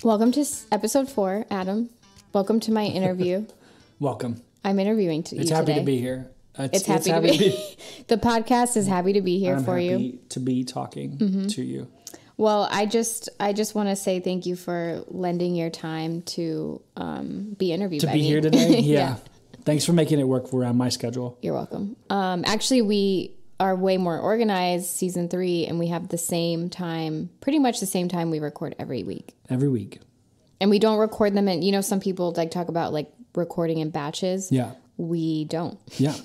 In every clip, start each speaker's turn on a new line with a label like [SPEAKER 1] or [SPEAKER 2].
[SPEAKER 1] Welcome to episode 4, Adam. Welcome to my interview.
[SPEAKER 2] Welcome.
[SPEAKER 1] I'm interviewing you
[SPEAKER 2] It's
[SPEAKER 1] today.
[SPEAKER 2] happy to be here.
[SPEAKER 1] It's happy to be. The podcast is happy to be here for you.
[SPEAKER 2] I'm happy to be talking to you.
[SPEAKER 1] Well, I just want to say thank you for lending your time to be interviewed by me.
[SPEAKER 2] To be here today? Yeah. Thanks for making it work around my schedule.
[SPEAKER 1] You're welcome. Actually, we are way more organized, season 3, and we have the same time, pretty much the same time we record every week.
[SPEAKER 2] Every week.
[SPEAKER 1] And we don't record them in, some people like talk about like recording in batches.
[SPEAKER 2] Yeah.
[SPEAKER 1] We don't.
[SPEAKER 2] Yeah.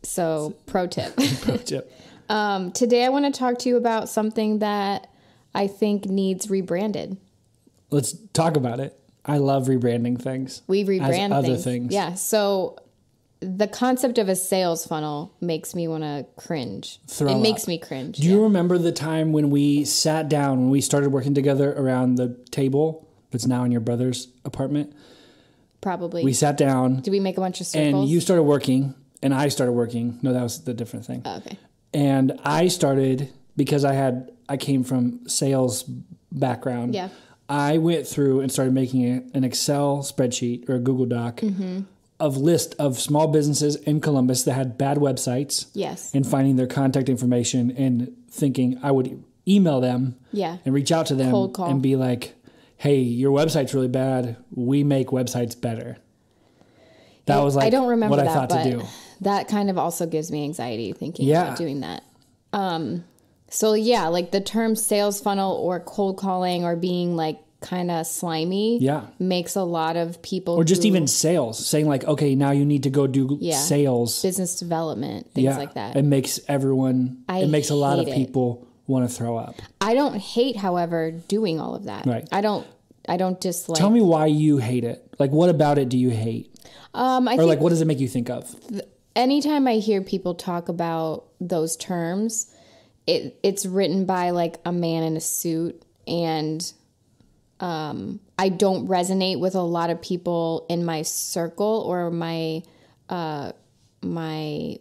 [SPEAKER 1] So, pro tip.
[SPEAKER 2] Pro tip.
[SPEAKER 1] Today I want to talk to you about something that I think needs rebranded.
[SPEAKER 2] Let's talk about it. I love rebranding things.
[SPEAKER 1] We rebrand
[SPEAKER 2] other things.
[SPEAKER 1] Yeah. So the concept of a sales funnel makes me want to cringe. Makes me cringe.
[SPEAKER 2] Do you remember the time when we sat down, when we started working together around the table that's now in your brother's apartment?
[SPEAKER 1] Probably.
[SPEAKER 2] We sat down.
[SPEAKER 1] Did we make a bunch of circles?
[SPEAKER 2] And you started working and I started working. No, that was the different thing.
[SPEAKER 1] Oh, okay.
[SPEAKER 2] And I started because I came from sales background.
[SPEAKER 1] Yeah.
[SPEAKER 2] I went through and started making an Excel spreadsheet or a Google Doc of list of small businesses in Columbus that had bad websites.
[SPEAKER 1] Yes.
[SPEAKER 2] And finding their contact information and thinking I would email them.
[SPEAKER 1] Yeah.
[SPEAKER 2] And reach out to them.
[SPEAKER 1] Cold call.
[SPEAKER 2] And be like, hey, your website's really bad. We make websites better. That was like
[SPEAKER 1] I don't remember
[SPEAKER 2] what
[SPEAKER 1] that,
[SPEAKER 2] I thought
[SPEAKER 1] but
[SPEAKER 2] to do.
[SPEAKER 1] That kind of also gives me anxiety thinking about doing that. So yeah, like the term sales funnel or cold calling or being like kind of slimy makes a lot of people
[SPEAKER 2] or just even sales saying like, okay, now you need to go do sales,
[SPEAKER 1] business development, things like that.
[SPEAKER 2] It makes a lot of people want to throw up.
[SPEAKER 1] I don't hate, however, doing all of that.
[SPEAKER 2] Right.
[SPEAKER 1] I don't dislike.
[SPEAKER 2] Tell me why you hate it. Like, what about it do you hate?
[SPEAKER 1] I think
[SPEAKER 2] like, what does it make you think of?
[SPEAKER 1] Anytime I hear people talk about those terms, it's written by like a man in a suit, and I don't resonate with a lot of people in my circle or my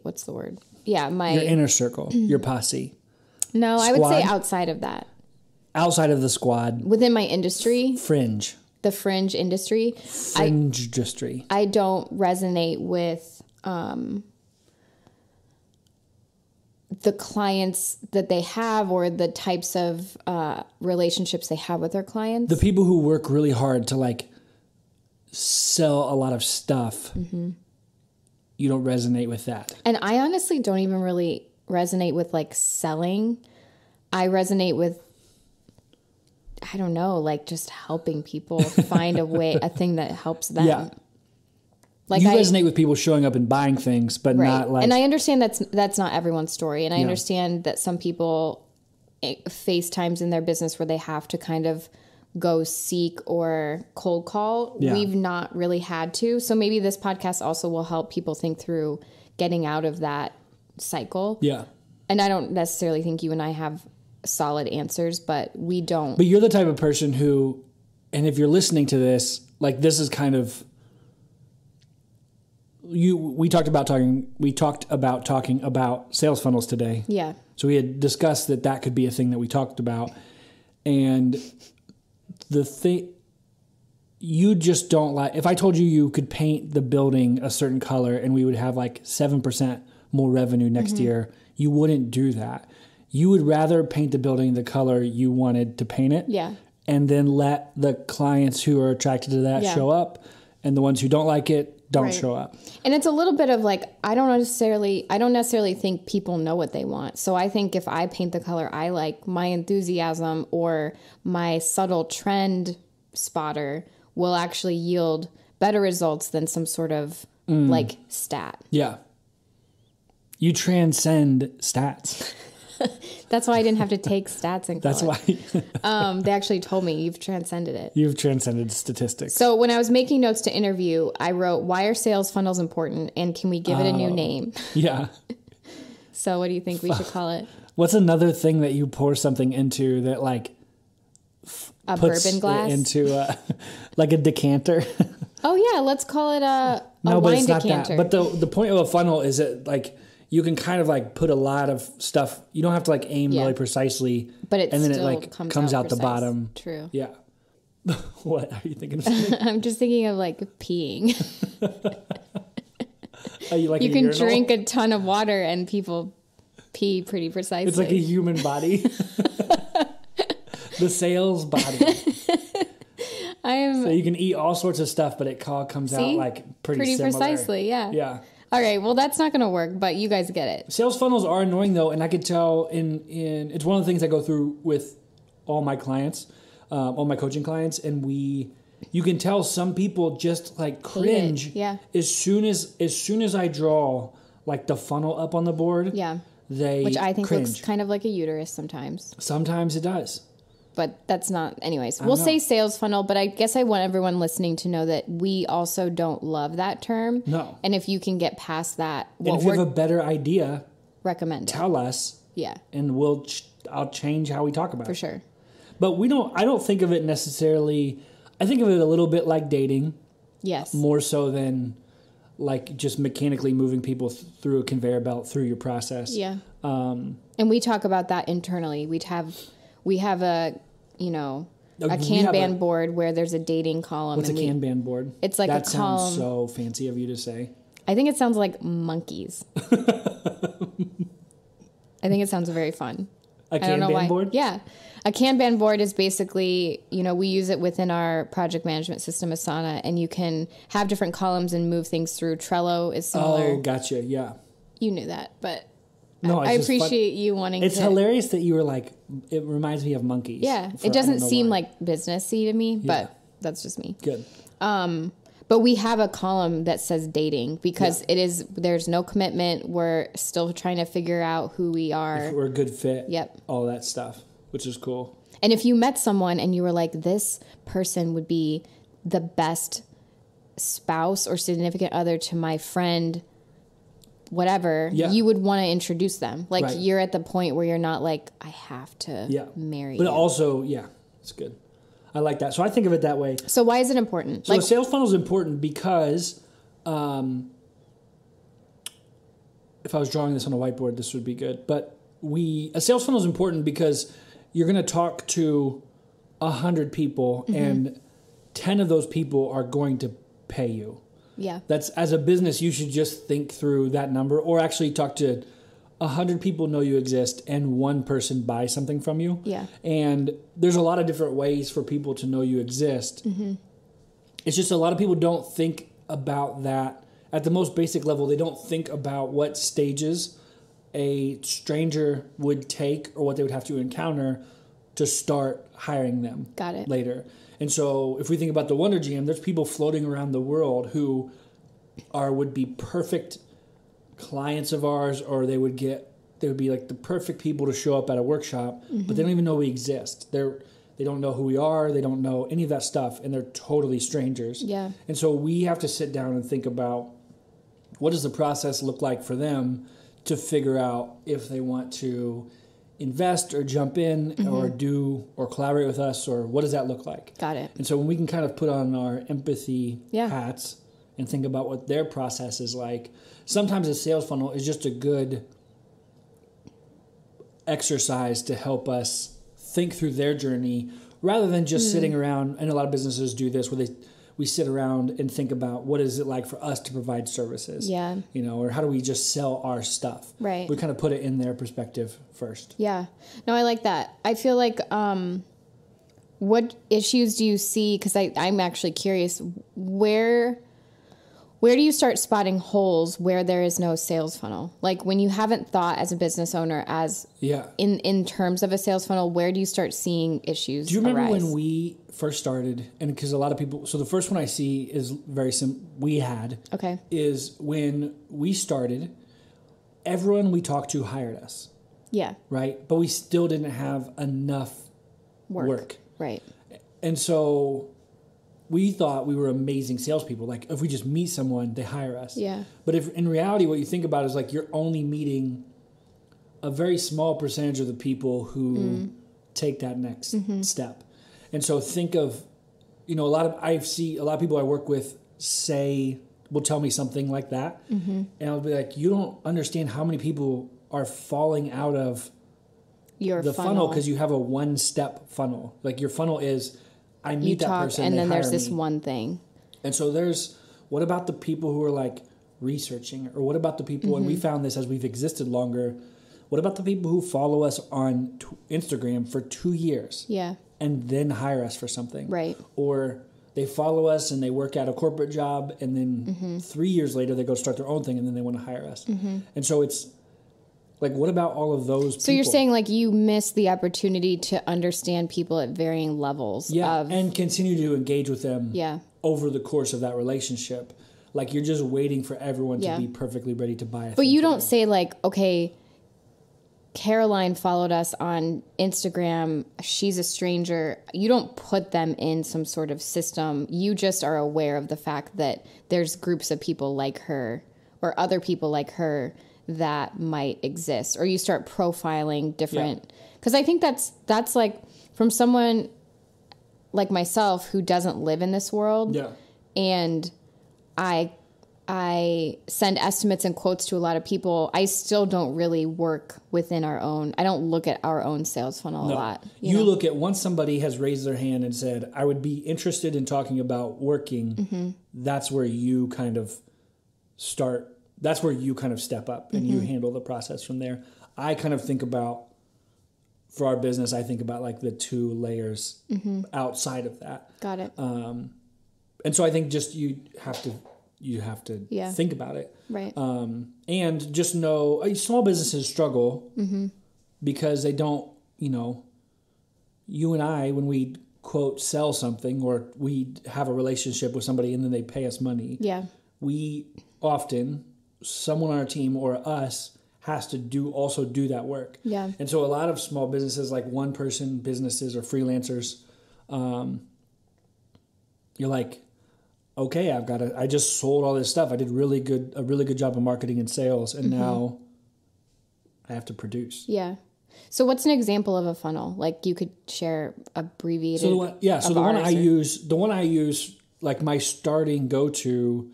[SPEAKER 1] what's the word? Yeah, your
[SPEAKER 2] inner circle, your posse.
[SPEAKER 1] No, squad? I would say outside of that.
[SPEAKER 2] Outside of the squad.
[SPEAKER 1] Within my industry.
[SPEAKER 2] Fringe.
[SPEAKER 1] The fringe industry.
[SPEAKER 2] Fringe industry.
[SPEAKER 1] I don't resonate with the clients that they have or the types of relationships they have with their clients.
[SPEAKER 2] The people who work really hard to like sell a lot of stuff. You don't resonate with that.
[SPEAKER 1] And I honestly don't even really resonate with like selling. I resonate with, I don't know, like just helping people find a thing that helps them. Yeah.
[SPEAKER 2] Like you resonate with people showing up and buying things, but not like...
[SPEAKER 1] And I understand that's not everyone's story. And I understand that some people face times in their business where they have to kind of go seek or cold call. Yeah. We've not really had to. So maybe this podcast also will help people think through getting out of that cycle. Yeah. And I don't necessarily think you and I have solid answers, but we don't.
[SPEAKER 2] But you're the type of person who, and if you're listening to this, like this is kind of... We talked about talking about sales funnels today.
[SPEAKER 1] Yeah.
[SPEAKER 2] So we had discussed that could be a thing that we talked about. And the thing you just don't like, if I told you could paint the building a certain color and we would have like 7% more revenue next year, you wouldn't do that. You would rather paint the building the color you wanted to paint it. Yeah. And then let the clients who are attracted to that show up, and the ones who don't like it don't show up. And
[SPEAKER 1] it's a little bit of like, I don't necessarily think people know what they want. So I think if I paint the color I like, my enthusiasm or my subtle trend spotter will actually yield better results than some sort of like stat.
[SPEAKER 2] Yeah. You transcend stats.
[SPEAKER 1] That's why I didn't have to take stats in college.
[SPEAKER 2] That's why.
[SPEAKER 1] They actually told me you've transcended it.
[SPEAKER 2] You've transcended statistics.
[SPEAKER 1] So when I was making notes to interview, I wrote, why are sales funnels important? And can we give it a new name?
[SPEAKER 2] Yeah.
[SPEAKER 1] So what do you think we should call it?
[SPEAKER 2] What's another thing that you pour something into that like
[SPEAKER 1] a
[SPEAKER 2] puts
[SPEAKER 1] bourbon glass?
[SPEAKER 2] Into like a decanter?
[SPEAKER 1] Oh yeah, let's call it a
[SPEAKER 2] no,
[SPEAKER 1] wine
[SPEAKER 2] but it's not
[SPEAKER 1] decanter.
[SPEAKER 2] That. But the point of a funnel is that like you can kind of like put a lot of stuff. You don't have to like aim really precisely,
[SPEAKER 1] but
[SPEAKER 2] and then it like comes out the bottom.
[SPEAKER 1] True.
[SPEAKER 2] Yeah. What are you thinking of something?
[SPEAKER 1] I'm just thinking of like peeing.
[SPEAKER 2] Are you like
[SPEAKER 1] you
[SPEAKER 2] a
[SPEAKER 1] can
[SPEAKER 2] urinal?
[SPEAKER 1] drink a ton of water and people pee pretty precisely.
[SPEAKER 2] It's like a human body. The sales body. So you can eat all sorts of stuff, but it all comes out like pretty similar.
[SPEAKER 1] Precisely, yeah.
[SPEAKER 2] Yeah.
[SPEAKER 1] All right, well, that's not going to work, but you guys get it.
[SPEAKER 2] Sales funnels are annoying, though, and I could tell in it's one of the things I go through with all my clients, all my coaching clients, and you can tell some people just like cringe.
[SPEAKER 1] Yeah.
[SPEAKER 2] As soon as I draw like the funnel up on the board,
[SPEAKER 1] Yeah.
[SPEAKER 2] they
[SPEAKER 1] Which I think
[SPEAKER 2] cringe.
[SPEAKER 1] looks kind of like a uterus sometimes.
[SPEAKER 2] Sometimes it does.
[SPEAKER 1] But that's not, anyways. We'll say sales funnel, but I guess I want everyone listening to know that we also don't love that term.
[SPEAKER 2] No.
[SPEAKER 1] And if you can get past that,
[SPEAKER 2] And if you have a better idea,
[SPEAKER 1] recommend it.
[SPEAKER 2] tell us.
[SPEAKER 1] Yeah.
[SPEAKER 2] And I'll change how we talk about it.
[SPEAKER 1] For sure.
[SPEAKER 2] But I don't think of it necessarily, I think of it a little bit like dating.
[SPEAKER 1] Yes.
[SPEAKER 2] More so than like just mechanically moving people through a conveyor belt through your process.
[SPEAKER 1] Yeah. And we talk about that internally. We have a Kanban board where there's a dating column.
[SPEAKER 2] What's a Kanban board?
[SPEAKER 1] It's like
[SPEAKER 2] that
[SPEAKER 1] a column.
[SPEAKER 2] Sounds so fancy of you to say.
[SPEAKER 1] I think it sounds like monkeys. I think it sounds very fun.
[SPEAKER 2] A Kanban board?
[SPEAKER 1] Yeah. A Kanban board is basically, we use it within our project management system, Asana, and you can have different columns and move things through. Trello is similar.
[SPEAKER 2] Oh, gotcha. Yeah.
[SPEAKER 1] You knew that, but
[SPEAKER 2] no,
[SPEAKER 1] I appreciate you wanting
[SPEAKER 2] It's hilarious that you were like, it reminds me of monkeys.
[SPEAKER 1] Yeah. It doesn't seem like businessy to me, but that's just me.
[SPEAKER 2] Good.
[SPEAKER 1] But we have a column that says dating because there's no commitment. We're still trying to figure out who we are.
[SPEAKER 2] If we're a good fit.
[SPEAKER 1] Yep.
[SPEAKER 2] All that stuff, which is cool.
[SPEAKER 1] And if you met someone and you were like, this person would be the best spouse or significant other to my friend, whatever, you would want to introduce them. Like you're at the point where you're not like, I have to marry you.
[SPEAKER 2] But also, it's good. I like that. So I think of it that way.
[SPEAKER 1] So why is it important?
[SPEAKER 2] So a sales funnel is important because if I was drawing this on a whiteboard, this would be good. But a sales funnel is important because you're going to talk to 100 people and 10 of those people are going to pay you.
[SPEAKER 1] Yeah.
[SPEAKER 2] That's, as a business, you should just think through that number, or actually talk to 100 people know you exist and one person buys something from you.
[SPEAKER 1] Yeah.
[SPEAKER 2] And there's a lot of different ways for people to know you exist. Mm-hmm. It's just a lot of people don't think about that at the most basic level. They don't think about what stages a stranger would take or what they would have to encounter to start hiring them.
[SPEAKER 1] Got it.
[SPEAKER 2] Later. And so if we think about the Wonder Jam, there's people floating around the world who would be perfect clients of ours, or they would be like the perfect people to show up at a workshop, but they don't even know we exist. They don't know who we are. They don't know any of that stuff, and they're totally strangers.
[SPEAKER 1] Yeah.
[SPEAKER 2] And so we have to sit down and think about what does the process look like for them to figure out if they want to invest or jump in or collaborate with us, or what does that look like?
[SPEAKER 1] Got it.
[SPEAKER 2] And so when we can kind of put on our empathy hats and think about what their process is like, sometimes a sales funnel is just a good exercise to help us think through their journey rather than just sitting around. And a lot of businesses do this where we sit around and think about what is it like for us to provide services, or how do we just sell our stuff?
[SPEAKER 1] Right.
[SPEAKER 2] We kind of put it in their perspective first.
[SPEAKER 1] Yeah. No, I like that. I feel like, what issues do you see? Because I'm actually curious, where do you start spotting holes where there is no sales funnel? Like when you haven't thought as a business owner in terms of a sales funnel, where do you start seeing issues
[SPEAKER 2] Do you remember
[SPEAKER 1] arise?
[SPEAKER 2] when we first started? And because a lot of people, so the first one I see is very simple. Is when we started, everyone we talked to hired us. Yeah. Right? But we still didn't have enough work. Right. And so we thought we were amazing salespeople. Like if we just meet someone, they hire us. Yeah. But if in reality, what you think about is like you're only meeting a very small percentage of the people who take that next step. And so think of, I see a lot of people I work with will tell me something like that. And I'll be like, you don't understand how many people are falling out of the funnel because you have a one-step funnel. Like your funnel is, I meet that person
[SPEAKER 1] and then there's this
[SPEAKER 2] me.
[SPEAKER 1] one thing.
[SPEAKER 2] And so what about the people who are like researching, or what about the people, and we found this as we've existed longer, what about the people who follow us on Instagram for 2 years?
[SPEAKER 1] Yeah.
[SPEAKER 2] And then hire us for something.
[SPEAKER 1] Right.
[SPEAKER 2] Or they follow us and they work at a corporate job, and then 3 years later they go start their own thing, and then they want to hire us. And so it's like, what about all of those people?
[SPEAKER 1] So you're saying like you miss the opportunity to understand people at varying levels.
[SPEAKER 2] And continue to engage with them over the course of that relationship. Like, you're just waiting for everyone to be perfectly ready to buy a thing.
[SPEAKER 1] But you don't say like, okay, Caroline followed us on Instagram. She's a stranger. You don't put them in some sort of system. You just are aware of the fact that there's groups of people like her or other people like her that might exist. Or you start profiling different. Because I think that's like from someone like myself who doesn't live in this world.
[SPEAKER 2] Yeah.
[SPEAKER 1] And I send estimates and quotes to a lot of people. I still don't really work within our own. I don't look at our own sales funnel a lot.
[SPEAKER 2] You know? Look at once somebody has raised their hand and said, I would be interested in talking about working. That's where you kind of start. That's where you kind of step up and you handle the process from there. I kind of think about, for our business, I think about like the 2 layers outside of that.
[SPEAKER 1] Got it.
[SPEAKER 2] And so I think just you have to think about it.
[SPEAKER 1] Right.
[SPEAKER 2] And just know small businesses struggle because they don't, you and I, when we quote sell something or we have a relationship with somebody and then they pay us money. Yeah. We often, someone on our team or us has to also do that work. Yeah. And so a lot of small businesses, like one person businesses or freelancers, you're like, okay, I just sold all this stuff. I did a really good job of marketing and sales, and now I have to produce.
[SPEAKER 1] Yeah. So what's an example of a funnel? Like you could share abbreviated.
[SPEAKER 2] So the one I use, like my starting go-to,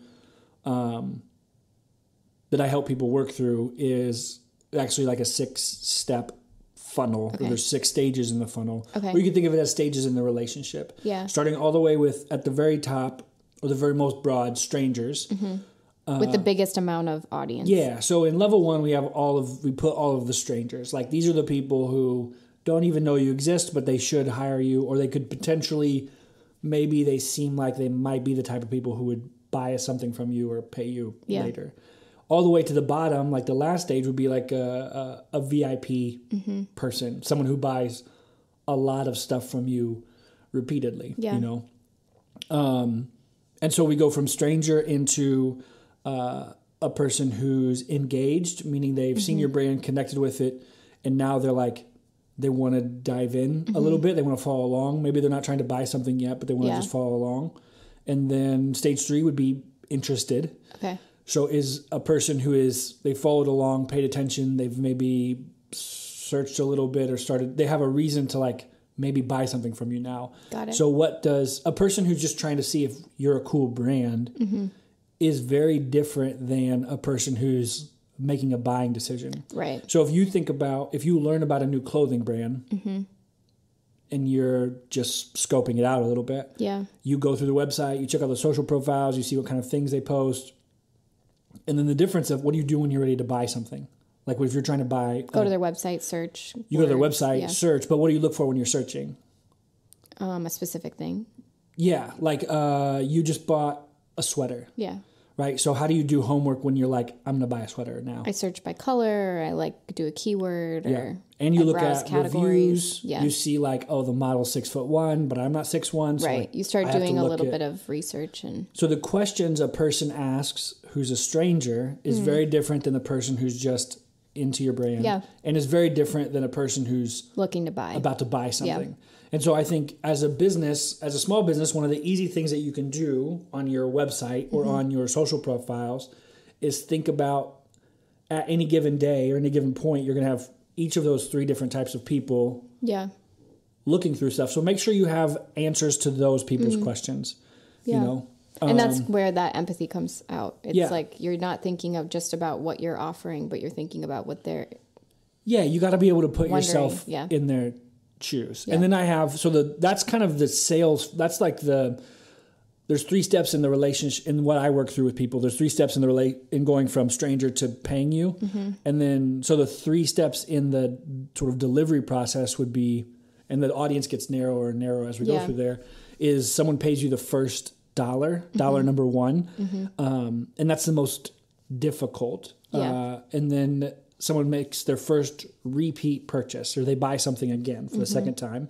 [SPEAKER 2] that I help people work through is actually like a 6-step funnel. Okay. There's 6 stages in the funnel. Okay. Or you can think of it as stages in the relationship. Yeah. Starting all the way with at the very top, or the very most broad, strangers.
[SPEAKER 1] With the biggest amount of audience.
[SPEAKER 2] Yeah. So in level 1, we put all of the strangers. Like, these are the people who don't even know you exist, but they should hire you, or they could potentially, maybe they seem like they might be the type of people who would buy something from you or pay you later. All the way to the bottom, like the last stage would be like a VIP person, someone who buys a lot of stuff from you repeatedly, And so we go from stranger into a person who's engaged, meaning they've seen your brand, connected with it, and now they're like, they want to dive in a little bit. They want to follow along. Maybe they're not trying to buy something yet, but they want to just follow along. And then stage 3 would be interested. Okay. So is a person they followed along, paid attention, they've maybe searched a little bit or they have a reason to like maybe buy something from you now. Got it. So what does a person who's just trying to see if you're a cool brand is very different than a person who's making a buying decision. Right. So if you learn about a new clothing brand and you're just scoping it out a little bit, you go through the website, you check out the social profiles, you see what kind of things they post. And then the difference of what do you do when you're ready to buy something? Like if you're trying to buy...
[SPEAKER 1] Go to their website, search.
[SPEAKER 2] You go to their website, search, but what do you look for when you're searching?
[SPEAKER 1] A specific thing.
[SPEAKER 2] Yeah, like you just bought a sweater. Yeah. Right? So how do you do homework when you're like, I'm going to buy a sweater now?
[SPEAKER 1] I search by color, or I like do a keyword, or
[SPEAKER 2] and you look at categories. Reviews. Yeah. You see like, oh, the model's 6'1", but I'm not 6'1". So
[SPEAKER 1] right.
[SPEAKER 2] Like,
[SPEAKER 1] you start doing a little bit of research.
[SPEAKER 2] So the questions a person asks who's a stranger is very different than the person who's just into your brand. Yeah. And is very different than a person who's
[SPEAKER 1] looking to buy,
[SPEAKER 2] about to buy something. Yeah. And so I think as a small business, one of the easy things that you can do on your website or on your social profiles is think about at any given day or any given point, you're going to have each of those 3 different types of people looking through stuff. So make sure you have answers to those people's questions,
[SPEAKER 1] And that's where that empathy comes out. It's like you're not thinking of just about what you're offering, but you're thinking about what they're...
[SPEAKER 2] Yeah, you got to be able to put yourself in their choose. Yeah. And then I have, that's kind of the sales, that's like there's 3 steps in the relationship, in what I work through with people. There's 3 steps in going from stranger to paying you. Mm-hmm. And then, so the 3 steps in the sort of delivery process would be, and the audience gets narrower and narrower as we go through there, is someone pays you the first dollar number 1. Mm-hmm. And that's the most difficult. Yeah. And then someone makes their first repeat purchase, or they buy something again for the second time.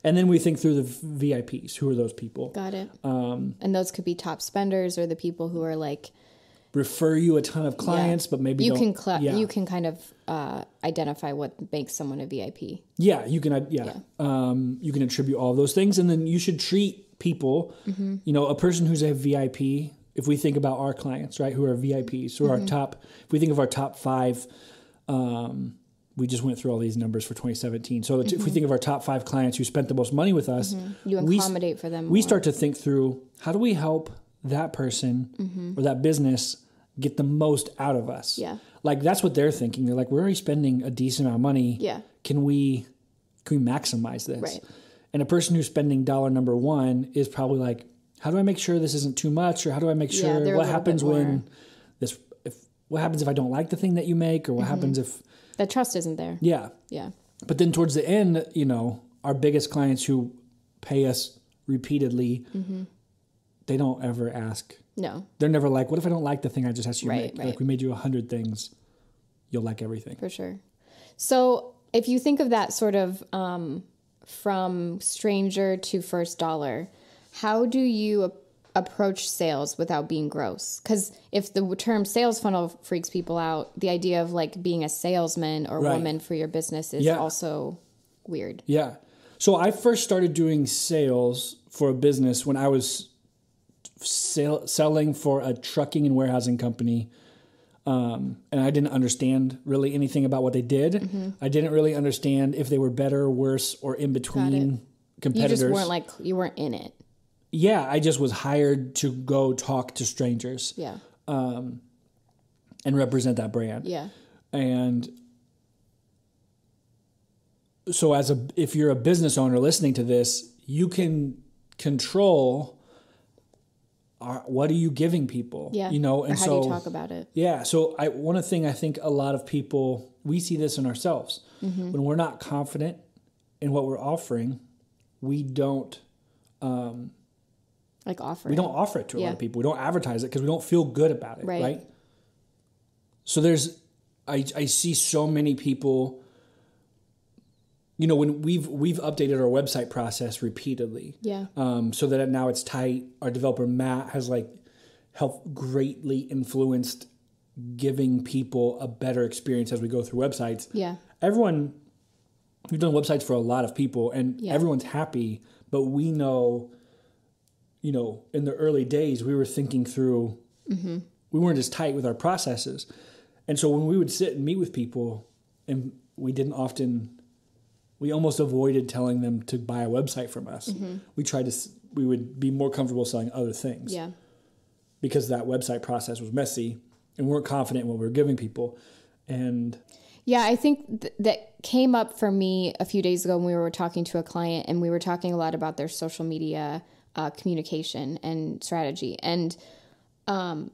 [SPEAKER 2] And then we think through the VIPs. Who are those people?
[SPEAKER 1] Got it. And those could be top spenders, or the people who are like
[SPEAKER 2] refer you a ton of clients, but maybe
[SPEAKER 1] you can kind of identify what makes someone a VIP.
[SPEAKER 2] Yeah, you can. You can attribute all of those things, and then you should treat people. Mm-hmm. You know, a person who's a VIP. If we think about our clients, right, who are VIPs, who are our top. If we think of our top 5. We just went through all these numbers for 2017. So if we think of our top 5 clients who spent the most money with us,
[SPEAKER 1] you accommodate for them more.
[SPEAKER 2] We start to think through, how do we help that person or that business get the most out of us?
[SPEAKER 1] Yeah.
[SPEAKER 2] Like, that's what they're thinking. They're like, we're already spending a decent amount of money.
[SPEAKER 1] Yeah.
[SPEAKER 2] Can we maximize this?
[SPEAKER 1] Right.
[SPEAKER 2] And a person who's spending dollar number 1 is probably like, how do I make sure this isn't too much? Or how do I make sure what happens what happens if I don't like the thing that you make, or what happens if
[SPEAKER 1] the trust isn't there?
[SPEAKER 2] Yeah.
[SPEAKER 1] Yeah.
[SPEAKER 2] But then towards the end, you know, our biggest clients who pay us repeatedly, they don't ever ask.
[SPEAKER 1] No.
[SPEAKER 2] They're never like, what if I don't like the thing I just asked you to make?
[SPEAKER 1] Right.
[SPEAKER 2] Like, we made you 100 things. You'll like everything.
[SPEAKER 1] For sure. So if you think of that sort of from stranger to first dollar, how do you approach sales without being gross? Because if the term sales funnel freaks people out, the idea of like being a salesman or woman for your business is also weird.
[SPEAKER 2] Yeah. So I first started doing sales for a business when I was selling for a trucking and warehousing company. And I didn't understand really anything about what they did. I didn't really understand if they were better, worse, or in between competitors.
[SPEAKER 1] You weren't in it.
[SPEAKER 2] Yeah, I just was hired to go talk to strangers.
[SPEAKER 1] Yeah.
[SPEAKER 2] And represent that brand.
[SPEAKER 1] Yeah.
[SPEAKER 2] And so if you're a business owner listening to this, you can control what are you giving people?
[SPEAKER 1] Yeah.
[SPEAKER 2] You know, and
[SPEAKER 1] or how do you talk about it?
[SPEAKER 2] Yeah. So one thing I think a lot of people, we see this in ourselves. When we're not confident in what we're offering, we don't
[SPEAKER 1] offer
[SPEAKER 2] we don't offer it to a lot of people. We don't advertise it because we don't feel good about it, right? So I see so many people, you know, when we've updated our website process repeatedly, so that now it's tight. Our developer Matt has helped greatly influenced giving people a better experience as we go through websites.
[SPEAKER 1] Yeah,
[SPEAKER 2] we've done websites for a lot of people, and everyone's happy, but we know. You know, in the early days, we were thinking through, we weren't as tight with our processes. And so when we would sit and meet with people, and we almost avoided telling them to buy a website from us. We would be more comfortable selling other things.
[SPEAKER 1] Yeah.
[SPEAKER 2] Because that website process was messy and we weren't confident in what we were giving people. And
[SPEAKER 1] yeah, I think that came up for me a few days ago when we were talking to a client, and we were talking a lot about their social media communication and strategy. And I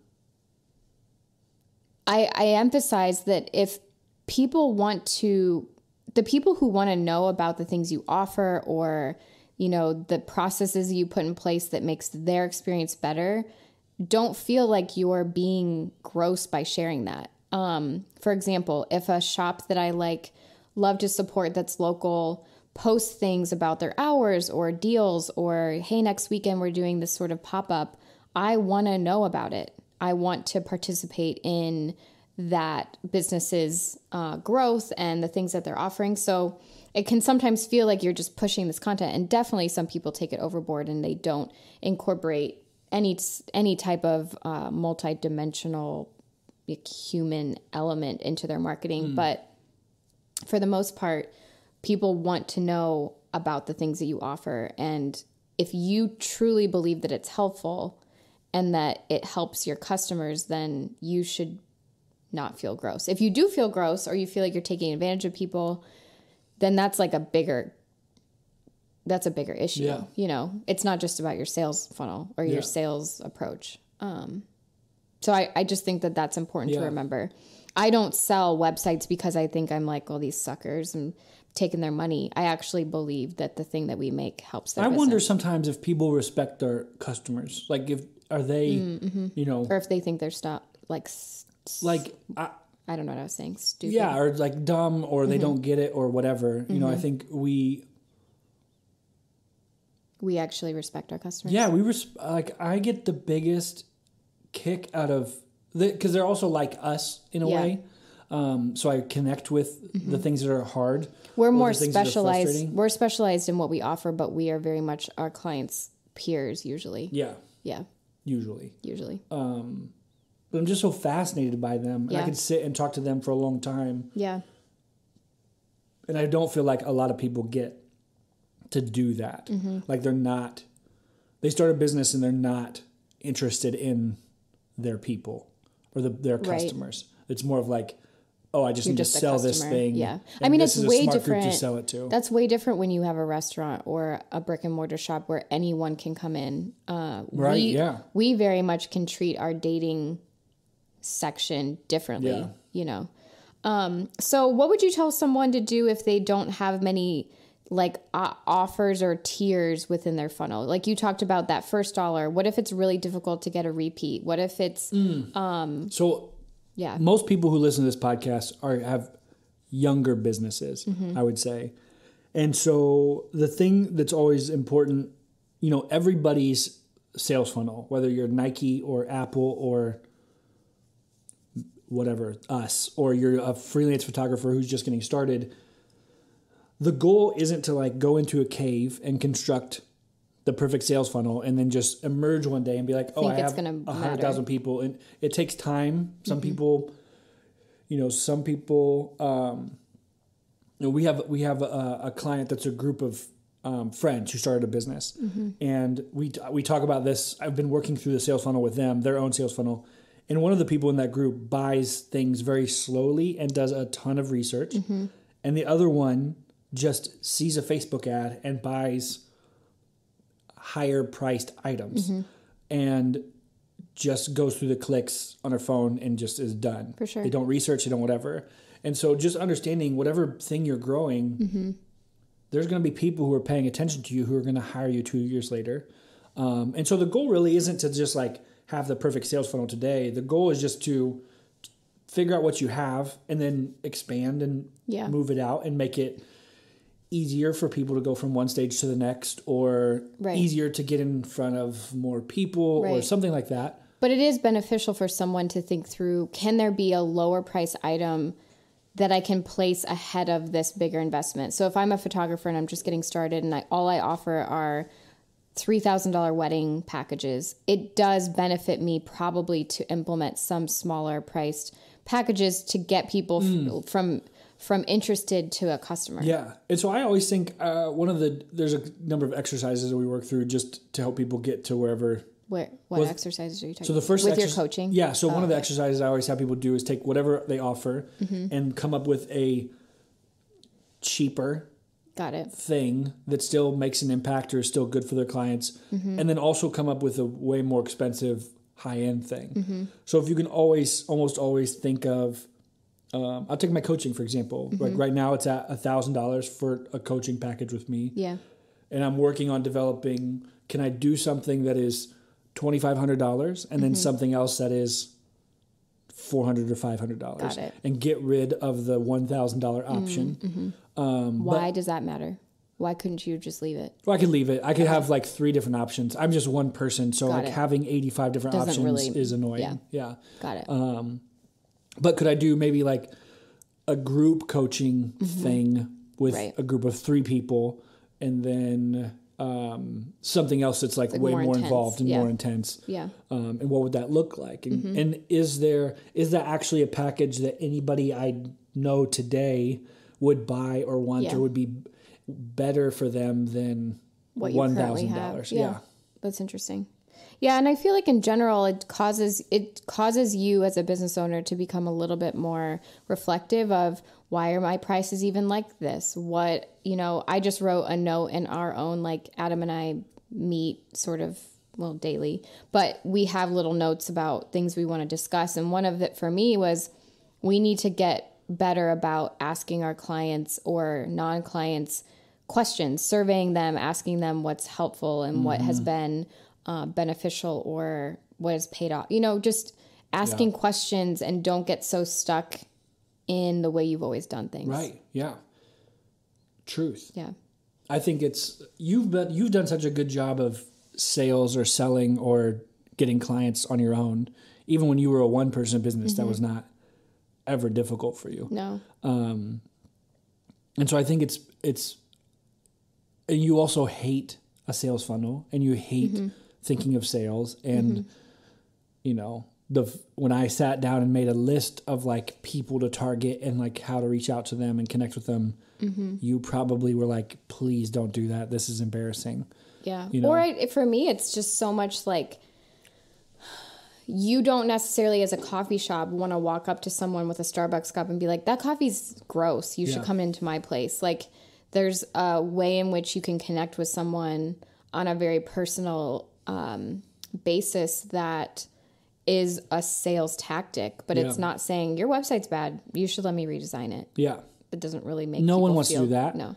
[SPEAKER 1] emphasize that if people the people who want to know about the things you offer, or, you know, the processes you put in place that makes their experience better, don't feel like you're being gross by sharing that. For example, if a shop that I love to support that's local post things about their hours or deals, or, hey, next weekend we're doing this sort of pop-up, I want to know about it. I want to participate in that business's growth and the things that they're offering. So it can sometimes feel like you're just pushing this content, and definitely some people take it overboard and they don't incorporate any type of multi-dimensional human element into their marketing. But for the most part, people want to know about the things that you offer. And if you truly believe that it's helpful and that it helps your customers, then you should not feel gross. If you do feel gross, or you feel like you're taking advantage of people, then that's like a bigger that's a bigger issue.
[SPEAKER 2] Yeah.
[SPEAKER 1] You know, it's not just about your sales funnel or your sales approach. So I just think that that's important to remember. I don't sell websites because I think I'm like, oh, these suckers and taking their money. I actually believe that the thing that we make helps their business.
[SPEAKER 2] Wonder sometimes if people respect their customers. Like, are they, you know.
[SPEAKER 1] Or if they think they're I don't know what I was saying. Stupid.
[SPEAKER 2] Yeah, or like dumb, or they don't get it, or whatever. You know, I think we
[SPEAKER 1] actually respect our customers.
[SPEAKER 2] Yeah, I get the biggest kick out of because they're also like us in a way. So I connect with the things that are hard.
[SPEAKER 1] We're more specialized. We're specialized in what we offer, but we are very much our clients' peers usually.
[SPEAKER 2] Yeah.
[SPEAKER 1] Yeah.
[SPEAKER 2] Usually.
[SPEAKER 1] But
[SPEAKER 2] I'm just so fascinated by them. And I could sit and talk to them for a long time.
[SPEAKER 1] Yeah.
[SPEAKER 2] And I don't feel like a lot of people get to do that. Like they start a business and they're not interested in their people or their customers. It's more of like, oh, I just need to sell this thing.
[SPEAKER 1] Yeah. I mean, it's way different
[SPEAKER 2] to sell it to.
[SPEAKER 1] That's way different when you have a restaurant or a brick and mortar shop where anyone can come in. We very much can treat our dating section differently, you know. So what would you tell someone to do if they don't have many like offers or tiers within their funnel? Like you talked about that first dollar. What if it's really difficult to get a repeat? What if it's
[SPEAKER 2] most people who listen to this podcast have younger businesses, I would say. And so the thing that's always important, you know, everybody's sales funnel, whether you're Nike or Apple or whatever, us, or you're a freelance photographer who's just getting started, the goal isn't to like go into a cave and construct the perfect sales funnel and then just emerge one day and be like, oh, I have 100,000 people. And it takes time. Some people, you know, you know, we have a client that's a group of friends who started a business. And we talk about this. I've been working through the sales funnel with them, their own sales funnel. And one of the people in that group buys things very slowly and does a ton of research. And the other one just sees a Facebook ad and buys higher priced items and just goes through the clicks on her phone and just is done.
[SPEAKER 1] For sure.
[SPEAKER 2] They don't research, they don't whatever. And so just understanding whatever thing you're growing, there's going to be people who are paying attention to you who are going to hire you 2 years later. And so the goal really isn't to just like have the perfect sales funnel today. The goal is just to figure out what you have and then expand and move it out and make it easier for people to go from one stage to the next, or easier to get in front of more people or something like that.
[SPEAKER 1] But it is beneficial for someone to think through, can there be a lower price item that I can place ahead of this bigger investment? So if I'm a photographer and I'm just getting started and all I offer are $3,000 wedding packages, it does benefit me probably to implement some smaller priced packages to get people from interested to a customer.
[SPEAKER 2] Yeah. And so I always think there's a number of exercises that we work through just to help people get to wherever.
[SPEAKER 1] What exercises are you talking about?
[SPEAKER 2] So the first
[SPEAKER 1] with your coaching?
[SPEAKER 2] Yeah. So one of the exercises I always have people do is take whatever they offer and come up with a cheaper thing that still makes an impact or is still good for their clients. And then also come up with a way more expensive high-end thing. So if you can almost always think of, I'll take my coaching, for example. Like right now it's at $1,000 for a coaching package with me.
[SPEAKER 1] Yeah.
[SPEAKER 2] And I'm working on developing, can I do something that is $2,500 and then something else that is $400 or $500?
[SPEAKER 1] Got it.
[SPEAKER 2] And get rid of the $1,000 option.
[SPEAKER 1] Why does that matter? Why couldn't you just leave it?
[SPEAKER 2] Well, I could leave it. I could have like 3 different options. I'm just one person, so having 85 different options is annoying. Yeah.
[SPEAKER 1] Got it.
[SPEAKER 2] But could I do maybe like a group coaching thing with a group of 3 people, and then something else that's like way more involved and more intense?
[SPEAKER 1] Yeah.
[SPEAKER 2] And what would that look like? And is that actually a package that anybody I know today would buy or want or would be better for them than
[SPEAKER 1] what you currently have?
[SPEAKER 2] $1,000? Yeah.
[SPEAKER 1] That's interesting. Yeah, and I feel like in general it causes you as a business owner to become a little bit more reflective of, why are my prices even like this? What, I just wrote a note in our own, like Adam and I meet sort of, well, daily, but we have little notes about things we want to discuss. And one of it for me was, we need to get better about asking our clients or non-clients questions, surveying them, asking them what's helpful and what has been beneficial or what has paid off. Just asking questions, and don't get so stuck in the way you've always done things.
[SPEAKER 2] Right. Yeah. Truth.
[SPEAKER 1] Yeah.
[SPEAKER 2] I think you've done such a good job of sales or selling or getting clients on your own. Even when you were a one-person business, that was not ever difficult for you.
[SPEAKER 1] No.
[SPEAKER 2] And so I think it's, and you also hate a sales funnel, and you hate thinking of sales. And, when I sat down and made a list of like people to target and like how to reach out to them and connect with them, you probably were like, please don't do that. This is embarrassing.
[SPEAKER 1] Yeah. Or for me, it's just so much like, you don't necessarily as a coffee shop want to walk up to someone with a Starbucks cup and be like, that coffee's gross. You should come into my place. Like, there's a way in which you can connect with someone on a very personal basis that is a sales tactic, but it's not saying your website's bad, you should let me redesign it.
[SPEAKER 2] Yeah.
[SPEAKER 1] It doesn't really make
[SPEAKER 2] no
[SPEAKER 1] people
[SPEAKER 2] one wants
[SPEAKER 1] feel,
[SPEAKER 2] to do that.
[SPEAKER 1] No.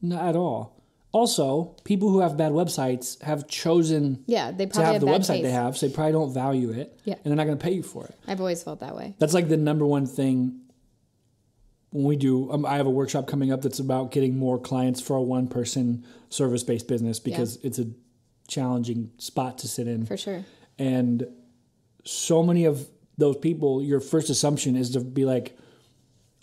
[SPEAKER 2] Not at all. Also, people who have bad websites have chosen
[SPEAKER 1] they probably
[SPEAKER 2] to have the
[SPEAKER 1] bad
[SPEAKER 2] website
[SPEAKER 1] taste.
[SPEAKER 2] they have, so they probably don't value it,
[SPEAKER 1] Yeah.
[SPEAKER 2] and they're not going to pay you for it.
[SPEAKER 1] I've always felt that way.
[SPEAKER 2] That's like the number one thing when we do. I have a workshop coming up that's about getting more clients for a one-person service-based business, because it's a challenging spot to sit in.
[SPEAKER 1] For sure.
[SPEAKER 2] And so many of those people, your first assumption is to be like,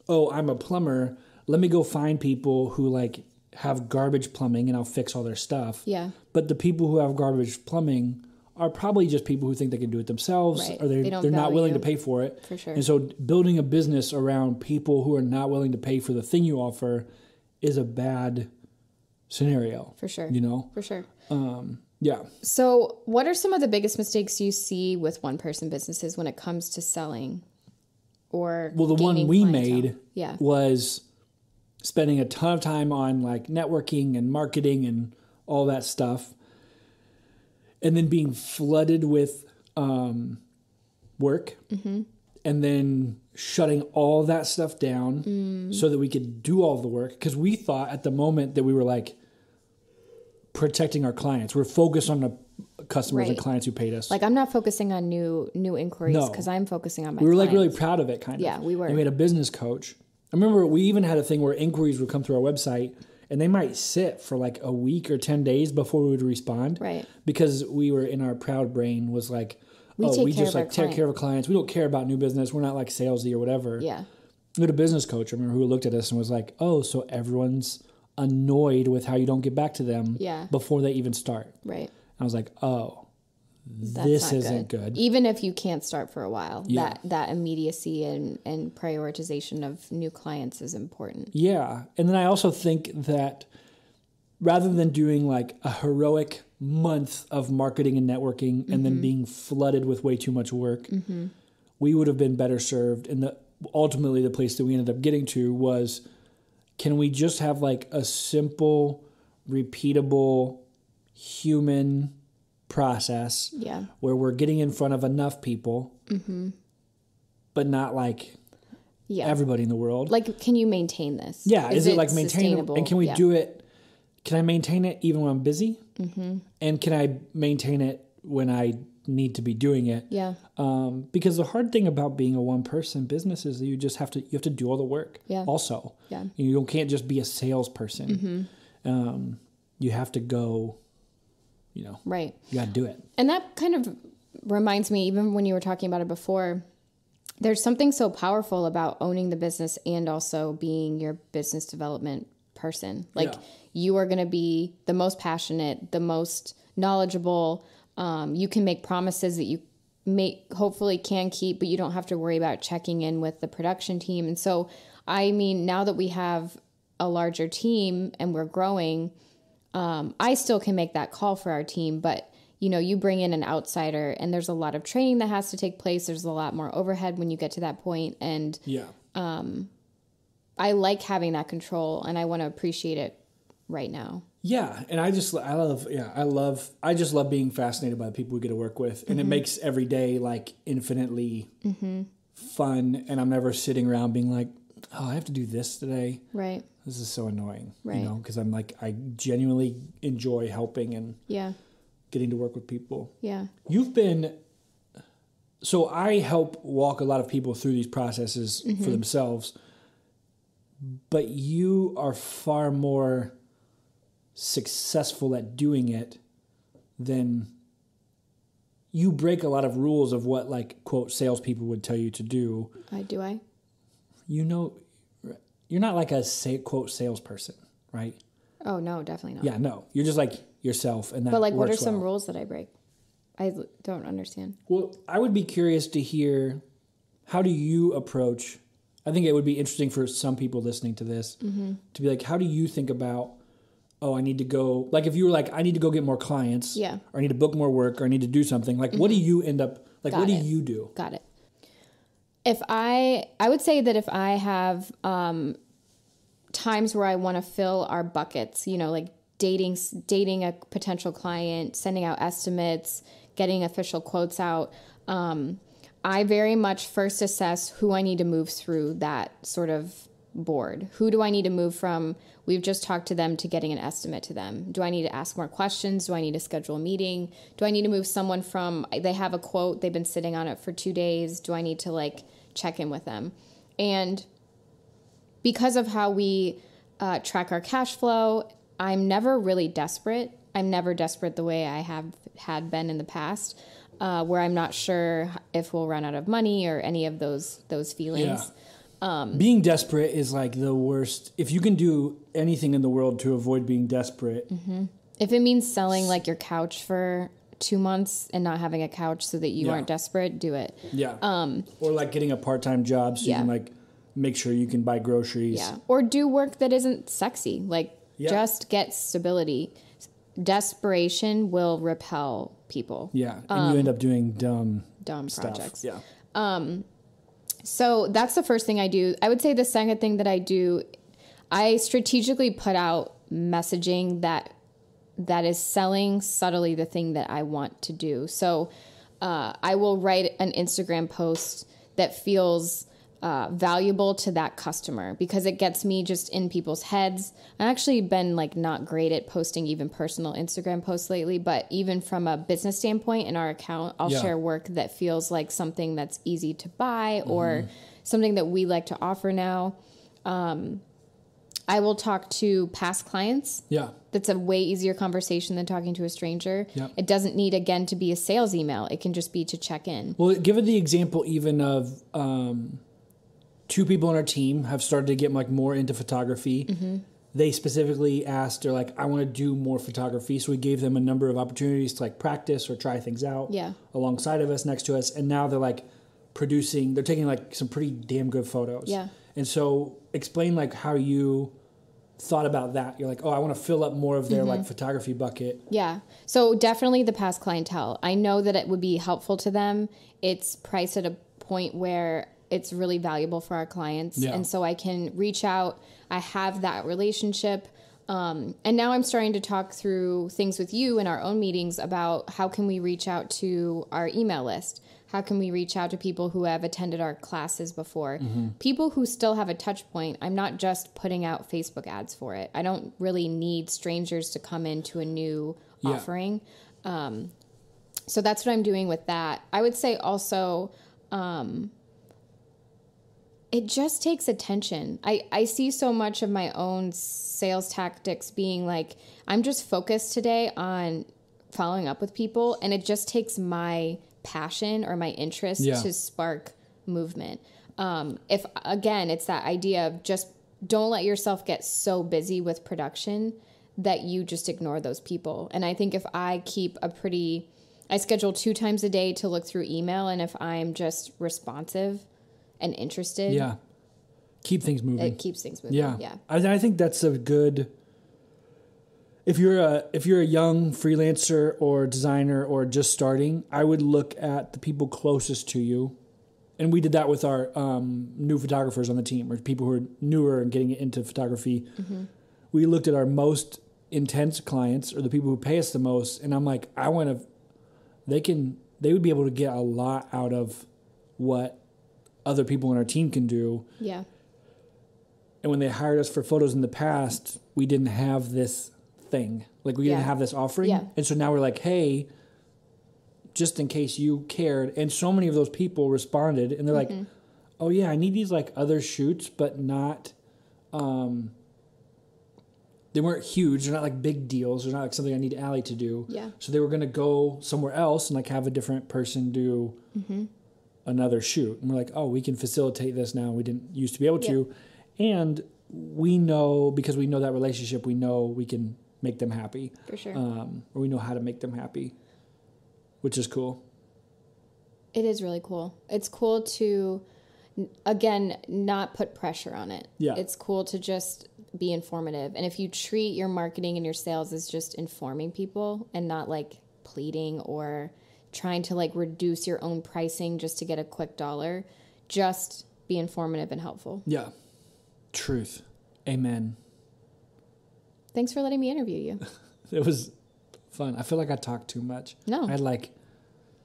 [SPEAKER 2] oh, I'm a plumber. Let me go find people who like have garbage plumbing and I'll fix all their stuff.
[SPEAKER 1] Yeah.
[SPEAKER 2] But the people who have garbage plumbing are probably just people who think they can do it themselves,
[SPEAKER 1] Right.
[SPEAKER 2] or they're not willing to pay for it.
[SPEAKER 1] For sure.
[SPEAKER 2] And so building a business around people who are not willing to pay for the thing you offer is a bad scenario.
[SPEAKER 1] For sure. For sure.
[SPEAKER 2] Yeah.
[SPEAKER 1] So what are some of the biggest mistakes you see with one-person businesses when it comes to selling or
[SPEAKER 2] Well, the one
[SPEAKER 1] gaining
[SPEAKER 2] we
[SPEAKER 1] clientele?
[SPEAKER 2] made was spending a ton of time on like networking and marketing and all that stuff, and then being flooded with work, and then shutting all that stuff down so that we could do all the work. Because we thought at the moment that we were like protecting our clients. We're focused on the customers and clients who paid us.
[SPEAKER 1] Like, I'm not focusing on new inquiries because I'm focusing on my
[SPEAKER 2] We were
[SPEAKER 1] clients.
[SPEAKER 2] like really proud of it, kind of.
[SPEAKER 1] Yeah, we were.
[SPEAKER 2] And we had a business coach. I remember we even had a thing where inquiries would come through our website and they might sit for like a week or 10 days before we would respond.
[SPEAKER 1] Right.
[SPEAKER 2] Because we were in our proud brain was like, we just like take care of our clients. We don't care about new business. We're not like salesy or whatever.
[SPEAKER 1] Yeah.
[SPEAKER 2] We had a business coach, I remember, who looked at us and was like, oh, so everyone's annoyed with how you don't get back to them before they even start.
[SPEAKER 1] Right.
[SPEAKER 2] I was like, oh,
[SPEAKER 1] That's
[SPEAKER 2] this
[SPEAKER 1] not
[SPEAKER 2] isn't good.
[SPEAKER 1] Even if you can't start for a while,
[SPEAKER 2] Yeah.
[SPEAKER 1] that immediacy and prioritization of new clients is important.
[SPEAKER 2] Yeah. And then I also think that rather than doing like a heroic month of marketing and networking and then being flooded with way too much work, we would have been better served. And ultimately the place that we ended up getting to was, can we just have like a simple, repeatable, human process where we're getting in front of enough people, but not like everybody in the world.
[SPEAKER 1] Like, can you maintain this?
[SPEAKER 2] Yeah. Is it like
[SPEAKER 1] sustainable?
[SPEAKER 2] maintainable? And can we do it? Can I maintain it even when I'm busy? And can I maintain it when I need to be doing it?
[SPEAKER 1] Yeah.
[SPEAKER 2] Because the hard thing about being a one-person business is that you have to do all the work.
[SPEAKER 1] Yeah.
[SPEAKER 2] Also.
[SPEAKER 1] Yeah.
[SPEAKER 2] You can't just be a salesperson. You have to go.
[SPEAKER 1] Right.
[SPEAKER 2] You got to do it.
[SPEAKER 1] And that kind of reminds me, even when you were talking about it before, there's something so powerful about owning the business and also being your business development person. Like, you are going to be the most passionate, the most knowledgeable. You can make promises that you hopefully can keep, but you don't have to worry about checking in with the production team. And so, I mean, now that we have a larger team and we're growing, I still can make that call for our team, but you bring in an outsider and there's a lot of training that has to take place. There's a lot more overhead when you get to that point. And I like having that control and I want to appreciate it right now.
[SPEAKER 2] Yeah. And I just love being fascinated by the people we get to work with. And it makes every day like infinitely fun. And I'm never sitting around being like, oh, I have to do this today. Right. This is so annoying. Right. Because I'm like, I genuinely enjoy helping and getting to work with people. Yeah. So I help walk a lot of people through these processes for themselves, but you are far more successful at doing it than you break a lot of rules of what like quote salespeople would tell you to do.
[SPEAKER 1] Do I?
[SPEAKER 2] You're not like a quote salesperson, right?
[SPEAKER 1] Oh no, definitely not.
[SPEAKER 2] Yeah, no, you're just like yourself, and that. But
[SPEAKER 1] like, what are some rules that I break? I don't understand.
[SPEAKER 2] Well, I would be curious to hear, how do you approach? I think it would be interesting for some people listening to this to be like, how do you think about? Oh, I need to go. Like, if you were like, I need to go get more clients, or I need to book more work, or I need to do something. Like, what do you end up like? What do you do? Got it.
[SPEAKER 1] I would say that if I have times where I want to fill our buckets, like dating a potential client, sending out estimates, getting official quotes out, I very much first assess who I need to move through that sort of board. Who do I need to move from? We've just talked to them to getting an estimate to them. Do I need to ask more questions? Do I need to schedule a meeting? Do I need to move someone from, they have a quote, they've been sitting on it for 2 days. Do I need to like check in with them? And because of how we track our cash flow, I'm never really desperate. I'm never desperate the way I had been in the past, where I'm not sure if we'll run out of money or any of those feelings.
[SPEAKER 2] Yeah. Being desperate is like the worst. If you can do anything in the world to avoid being desperate.
[SPEAKER 1] If it means selling like your couch for 2 months and not having a couch so that you aren't desperate, do it. Yeah.
[SPEAKER 2] Or like getting a part-time job so you can like make sure you can buy groceries.
[SPEAKER 1] Yeah. Or do work that isn't sexy. Like just get stability. Desperation will repel people.
[SPEAKER 2] Yeah. And you end up doing dumb
[SPEAKER 1] projects.
[SPEAKER 2] Stuff.
[SPEAKER 1] Yeah. So that's the first thing I do. I would say the second thing that I do, I strategically put out messaging that is selling subtly the thing that I want to do. So I will write an Instagram post that feels valuable to that customer because it gets me just in people's heads. I've actually been like not great at posting even personal Instagram posts lately, but even from a business standpoint in our account, I'll share work that feels like something that's easy to buy or something that we like to offer now. I will talk to past clients. Yeah. That's a way easier conversation than talking to a stranger. Yep. It doesn't need, again, to be a sales email. It can just be to check in.
[SPEAKER 2] Well, given the example even of 2 people on our team have started to get like more into photography. They specifically asked, they're like, I want to do more photography. So we gave them a number of opportunities to like practice or try things out alongside of us, next to us. And now they're like they're taking like some pretty damn good photos. Yeah. And so explain like how you thought about that. You're like, oh, I want to fill up more of their like photography bucket.
[SPEAKER 1] Yeah. So definitely the past clientele. I know that it would be helpful to them. It's priced at a point where it's really valuable for our clients. Yeah. And so I can reach out. I have that relationship. And now I'm starting to talk through things with you in our own meetings about how can we reach out to our email list? How can we reach out to people who have attended our classes before? People who still have a touch point. I'm not just putting out Facebook ads for it. I don't really need strangers to come into a new offering. So that's what I'm doing with that. I would say also, it just takes attention. I see so much of my own sales tactics being like, I'm just focused today on following up with people, and it just takes my passion or my interest to spark movement. If again, it's that idea of just don't let yourself get so busy with production that you just ignore those people. And I think if I keep I schedule 2 times a day to look through email, and if I'm just responsive and interested,
[SPEAKER 2] keep things moving.
[SPEAKER 1] It keeps things moving.
[SPEAKER 2] Yeah. I think that's a good. if you're a young freelancer or designer or just starting, I would look at the people closest to you. And we did that with our new photographers on the team, or people who are newer and getting into photography. Mm-hmm. We looked at our most intense clients, or the people who pay us the most, and I'm like, they would be able to get a lot out of what other people on our team can do.
[SPEAKER 1] Yeah.
[SPEAKER 2] And when they hired us for photos in the past, we didn't have this thing. Like, we didn't have this offering. Yeah. And so now we're like, hey, just in case you cared. And so many of those people responded, and they're like, oh yeah, I need these like other shoots, but not, they weren't huge. They're not like big deals. They're not like something I need Allie to do.
[SPEAKER 1] Yeah.
[SPEAKER 2] So they were going to go somewhere else and like have a different person do another shoot. And we're like, oh, we can facilitate this now. We didn't used to be able to. And we know, because we know that relationship, we know we can make them happy.
[SPEAKER 1] For sure.
[SPEAKER 2] Or we know how to make them happy, which is cool.
[SPEAKER 1] It is really cool. It's cool to, again, not put pressure on it.
[SPEAKER 2] Yeah.
[SPEAKER 1] It's cool to just be informative. And if you treat your marketing and your sales as just informing people and not like pleading or trying to like reduce your own pricing just to get a quick dollar, just be informative and helpful.
[SPEAKER 2] Yeah. Truth. Amen.
[SPEAKER 1] Thanks for letting me interview you.
[SPEAKER 2] It was fun. I feel like I talked too much.
[SPEAKER 1] No.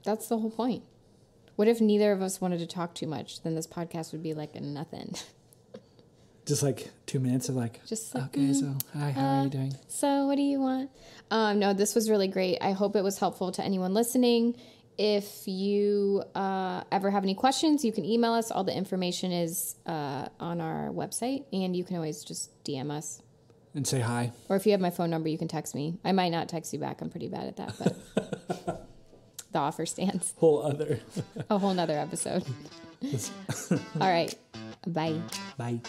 [SPEAKER 2] That's
[SPEAKER 1] the whole point. What if neither of us wanted to talk too much? Then this podcast would be like a nothing.
[SPEAKER 2] Just like 2 minutes of like,
[SPEAKER 1] just like,
[SPEAKER 2] okay, so hi, how are you doing?
[SPEAKER 1] So what do you want? No, this was really great. I hope it was helpful to anyone listening. If you ever have any questions, you can email us. All the information is on our website, and you can always just DM us.
[SPEAKER 2] And say hi.
[SPEAKER 1] Or if you have my phone number, you can text me. I might not text you back. I'm pretty bad at that, but the offer stands. A whole nother episode. All right. Bye.
[SPEAKER 2] Bye.